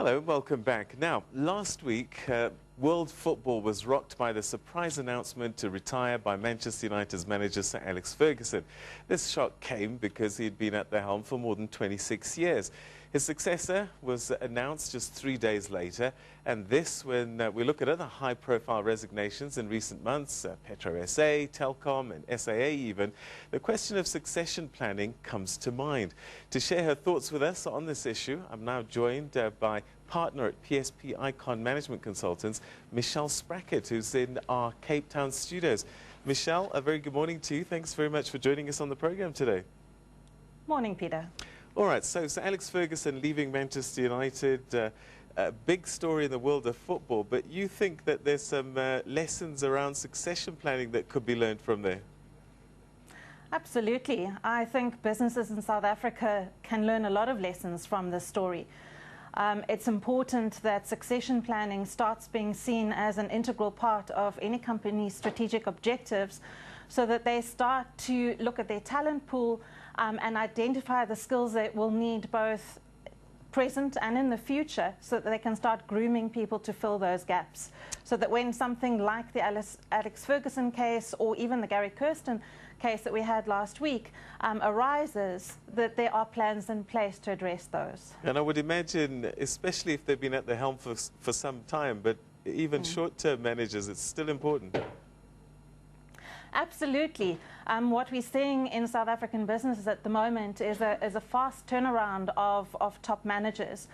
Hello, welcome back. Now, last week, world football was rocked by the surprise announcement to retire by Manchester United's manager Sir Alex Ferguson. This shock came because he'd been at the helm for more than 26 years. His successor was announced just 3 days later, and this when we look at other high-profile resignations in recent months, Petro SA, Telkom and SAA even, the question of succession planning comes to mind. To share her thoughts with us on this issue, I'm now joined by partner at PSP Icon Management Consultants, Michelle Sprackett, who's in our Cape Town studios. Michelle, a very good morning to you. Thanks very much for joining us on the program today. Morning, Peter. All right, so Alex Ferguson leaving Manchester United, a big story in the world of football, but you think that there's some lessons around succession planning that could be learned from there? Absolutely. I think businesses in South Africa can learn a lot of lessons from this story. It's important that succession planning starts being seen as an integral part of any company's strategic objectives, so that they start to look at their talent pool and identify the skills they will need both present and in the future, so that they can start grooming people to fill those gaps. So that when something like the Alex Ferguson case or even the Gary Kirsten case that we had last week arises, that there are plans in place to address those. And I would imagine, especially if they've been at the helm for some time, but even short-term managers, it's still important. Absolutely. What we're seeing in South African businesses at the moment is a fast turnaround of top managers.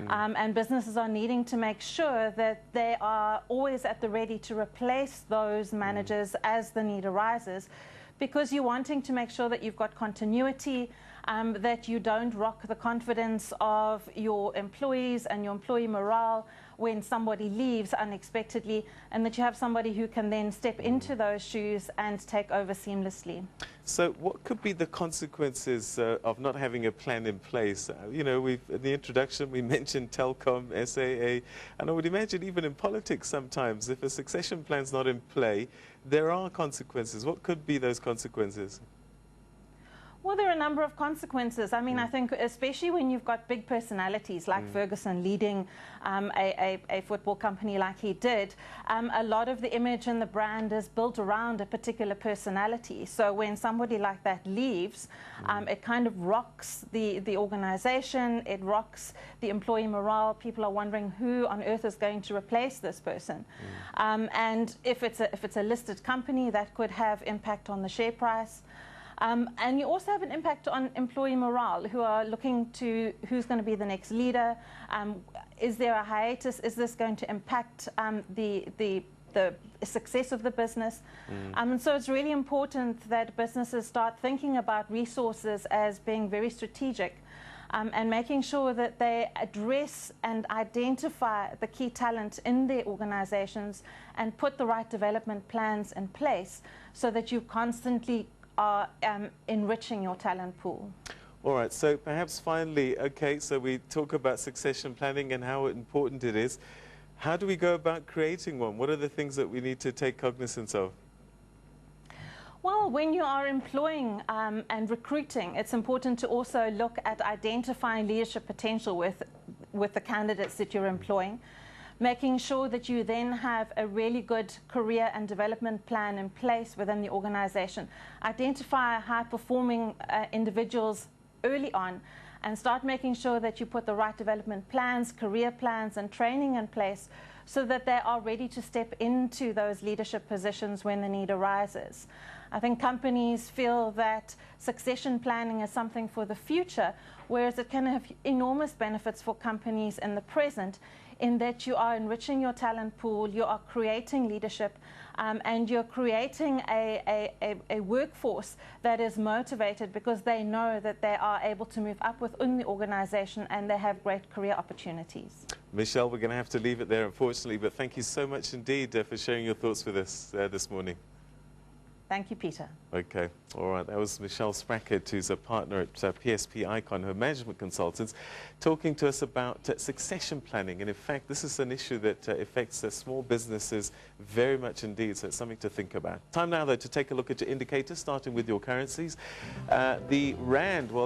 And businesses are needing to make sure that they are always at the ready to replace those managers as the need arises, because you're wanting to make sure that you've got continuity, that you don't rock the confidence of your employees and your employee morale when somebody leaves unexpectedly, and that you have somebody who can then step into those shoes and take over seamlessly. So what could be the consequences of not having a plan in place? You know, in the introduction we mentioned Telkom, SAA, and I would imagine even in politics sometimes, if a succession plan's not in play, there are consequences. What could be those consequences? Well, there are a number of consequences. I mean, I think especially when you've got big personalities like Ferguson leading a football company like he did, a lot of the image and the brand is built around a particular personality. So when somebody like that leaves, it kind of rocks the organization, it rocks the employee morale. People are wondering who on earth is going to replace this person. And if it's a listed company, that could have impact on the share price. And you also have an impact on employee morale, who are looking to who's going to be the next leader. Is there a hiatus? Is this going to impact the success of the business? And so it's really important that businesses start thinking about resources as being very strategic, and making sure that they address and identify the key talent in their organizations and put the right development plans in place, so that you constantly are enriching your talent pool. All right, so perhaps finally, okay, so we talk about succession planning and how important it is. How do we go about creating one? What are the things that we need to take cognizance of? Well, when you are employing and recruiting, it's important to also look at identifying leadership potential with the candidates that you're employing, making sure that you then have a really good career and development plan in place within the organization. Identify high-performing individuals early on, and start making sure that you put the right development plans, career plans and training in place, so that they are ready to step into those leadership positions when the need arises. I think companies feel that succession planning is something for the future, whereas it can have enormous benefits for companies in the present, in that you are enriching your talent pool, you are creating leadership, and you're creating a workforce that is motivated because they know that they are able to move up within the organization and they have great career opportunities. Michelle, we're going to have to leave it there, unfortunately, but thank you so much indeed for sharing your thoughts with us this morning. Thank you, Peter. Okay, all right. That was Michelle Sprackett, who's a partner at PSP Icon, her management consultants, talking to us about succession planning. And in fact, this is an issue that affects small businesses very much indeed, so it's something to think about. Time now, though, to take a look at your indicators, starting with your currencies. The Rand, well,